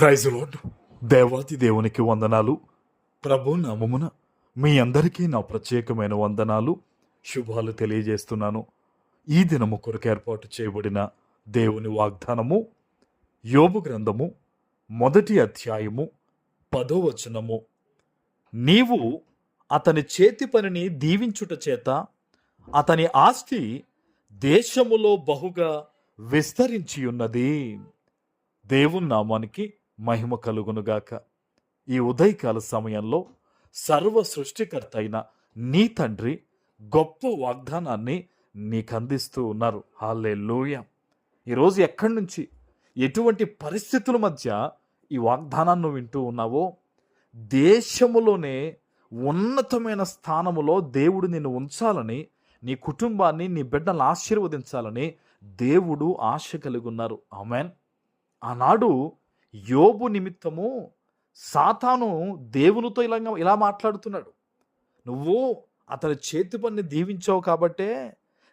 Praise lord. దేవాతి దేవునికి వందనాలు. ప్రభు నామమున మీ అందరికీ నా ప్రత్యేకమైన వందనాలు, శుభాలు తెలియజేస్తున్నాను. ఈ దినము కొరకు ఏర్పాటు చేయబడిన దేవుని వాగ్దానము యోబు గ్రంథము 1వ అధ్యాయము 10వ వచనము. నీవు అతని చేతి పనిని దీవించుట చేత అతని ఆస్తి దేశములో బహుగా విస్తరించి ఉన్నది. దేవుని నామానికి మహిమ కలుగునుగాక. ఈ ఉదయకాల సమయంలో సర్వ సృష్టికర్త అయిన నీ తండ్రి గొప్ప వాగ్దానాన్ని నీకు అందిస్తూ ఉన్నారు. హల్లెలూయా. ఈరోజు ఎక్కడి నుంచి, ఎటువంటి పరిస్థితుల మధ్య ఈ వాగ్దానాన్ని వింటూ ఉన్నావో, దేశములోనే ఉన్నతమైన స్థానములో దేవుడు నిన్ను ఉంచాలని, నీ కుటుంబాన్ని, నీ బిడ్డలను ఆశీర్వదించాలని దేవుడు ఆశ కలిగి ఉన్నారు. ఆమెన్. ఆనాడు యోబు నిమిత్తము సాతాను దేవునితో ఇలా మాట్లాడుతున్నాడు. నువ్వు అతని చేతి పనిని దీవించావు కాబట్టే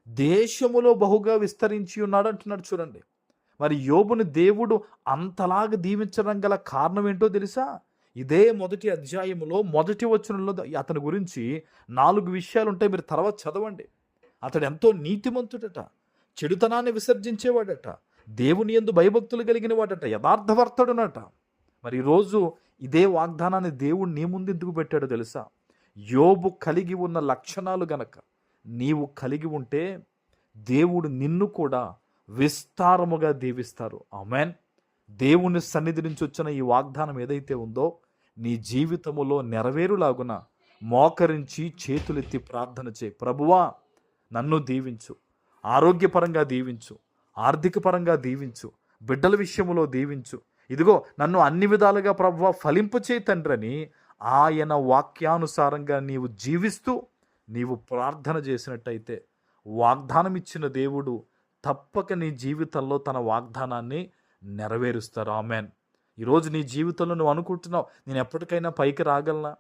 దేశములో బహుగా విస్తరించి ఉన్నాడు అంటున్నాడు. చూడండి, మరి యోబుని దేవుడు అంతలాగా దీవించడం గల కారణం ఏంటో తెలుసా? ఇదే 1వ అధ్యాయంలో 1వ వచనంలో అతని గురించి 4 విషయాలు ఉంటాయి. మీరు తర్వాత చదవండి. అతడు ఎంతో నీతిమంతుడట, చెడుతనాన్ని విసర్జించేవాడట, దేవుని యందు భయభక్తులు కలిగిన వాడట, యథార్థవర్తుడునట. మరి ఈరోజు ఇదే వాగ్దానాన్ని దేవుడు నీ ముందు ఎందుకు పెట్టాడో తెలుసా? యోబు కలిగి ఉన్న లక్షణాలు గనక నీవు కలిగి ఉంటే దేవుడు నిన్ను కూడా విస్తారముగా దీవిస్తారు. ఆమెన్. దేవుని సన్నిధి నుంచి వచ్చిన ఈ వాగ్దానం ఏదైతే ఉందో నీ జీవితములో నెరవేరులాగున మోకరించి చేతులెత్తి ప్రార్థన చేయి. ప్రభువా, నన్ను దీవించు, ఆరోగ్యపరంగా దీవించు, ఆర్థిక పరంగా దీవించు, బిడ్డల విషయంలో దీవించు. ఇదిగో నన్ను అన్ని విధాలుగా ప్రభువా ఫలింపచేయి తండ్రి అని ఆయన వాక్యానుసారంగా నీవు జీవిస్తూ నీవు ప్రార్థన చేసినట్టయితే వాగ్దానం ఇచ్చిన దేవుడు తప్పక నీ జీవితంలో తన వాగ్దానాన్ని నెరవేరుస్తారు. ఆమెన్. ఈరోజు నీ జీవితంలో నువ్వు అనుకుంటున్నావు, నేను ఎప్పటికైనా పైకి రాగలనా,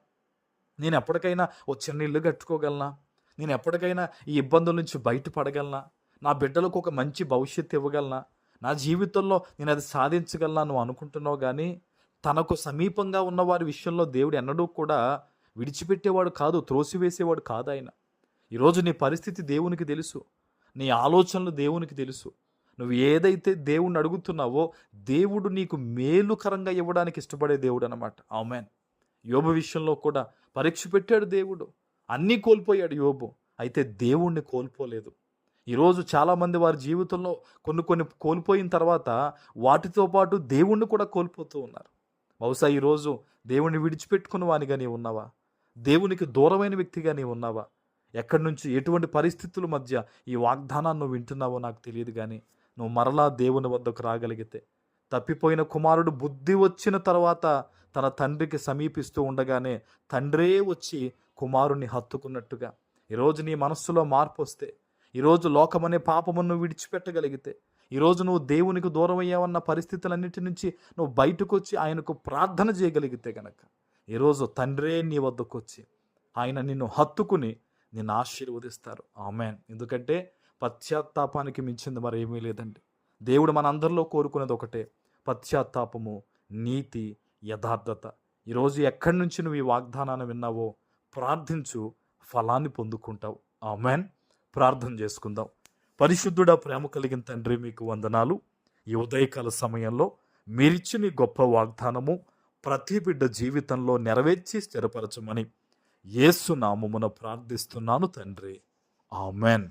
నేను ఎప్పటికైనా ఓ చిన్న ఇల్లు కట్టుకోగలనా, నేను ఎప్పటికైనా ఈ ఇబ్బందుల నుంచి బయటపడగలనా, నా బిడ్డలకు ఒక మంచి భవిష్యత్తు ఇవ్వగలనా, నా జీవితంలో నేను అది సాధించగలనా నువ్వు అనుకుంటున్నావు. కానీ తనకు సమీపంగా ఉన్న వారి విషయంలో దేవుడు ఎన్నడూ కూడా విడిచిపెట్టేవాడు కాదు, త్రోసివేసేవాడు కాదు ఆయన. ఈరోజు నీ పరిస్థితి దేవునికి తెలుసు, నీ ఆలోచనలు దేవునికి తెలుసు. నువ్వు ఏదైతే దేవుణ్ణి అడుగుతున్నావో దేవుడు నీకు మేలుకరంగా ఇవ్వడానికి ఇష్టపడే దేవుడు అన్నమాట. ఆమెన్. యోబు విషయంలో కూడా పరీక్ష పెట్టాడు దేవుడు. అన్నీ కోల్పోయాడు యోబు, అయితే దేవుణ్ణి కోల్పోలేదు. ఈరోజు చాలామంది వారి జీవితంలో కొన్ని కోల్పోయిన తర్వాత వాటితో పాటు దేవుణ్ణి కూడా కోల్పోతూ ఉన్నారు. బహుశా ఈరోజు దేవుణ్ణి విడిచిపెట్టుకున్న వానిగా నీవు ఉన్నావా? దేవునికి దూరమైన వ్యక్తిగా నీవు ఉన్నావా? ఎక్కడి నుంచి, ఎటువంటి పరిస్థితుల మధ్య ఈ వాగ్దానాన్ని నువ్వు వింటున్నావో నాకు తెలియదు. కానీ నువ్వు మరలా దేవుని వద్దకు రాగలిగితే, తప్పిపోయిన కుమారుడు బుద్ధి వచ్చిన తర్వాత తన తండ్రికి సమీపిస్తూ ఉండగానే తండ్రే వచ్చి కుమారుణ్ణి హత్తుకున్నట్టుగా ఈరోజు నీ మనస్సులో మార్పు వస్తే, ఈరోజు లోకమనే పాపమును విడిచిపెట్టగలిగితే, ఈరోజు నువ్వు దేవునికి దూరం అయ్యావన్న పరిస్థితులన్నిటి నుంచి నువ్వు బయటకు వచ్చి ఆయనకు ప్రార్థన చేయగలిగితే గనక ఈరోజు తండ్రే నీ వద్దకు వచ్చి ఆయన నిన్ను హత్తుకుని నిన్ను ఆశీర్వదిస్తారు. ఆమెన్. ఎందుకంటే పశ్చాత్తాపానికి మించింది మరి ఏమీ లేదండి. దేవుడు మనందరిలో కోరుకునేది ఒకటే, పశ్చాత్తాపము, నీతి, యథార్థత. ఈరోజు ఎక్కడి నుంచి నువ్వు ఈ వాగ్దానాన్ని విన్నావో ప్రార్థించు, ఫలాన్ని పొందుకుంటావు. ఆమెన్. ప్రార్థన చేసుకుందాం. పరిశుద్ధుడా, ప్రేమ కలిగిన తండ్రి, మీకు వందనాలు. ఈ ఉదయకాల సమయంలో మీరిచ్చిన ఈ గొప్ప వాగ్దానము ప్రతి బిడ్డ జీవితంలో నెరవేర్చి స్థిరపరచమని యేసు నామమున ప్రార్థిస్తున్నాను తండ్రి. ఆమెన్.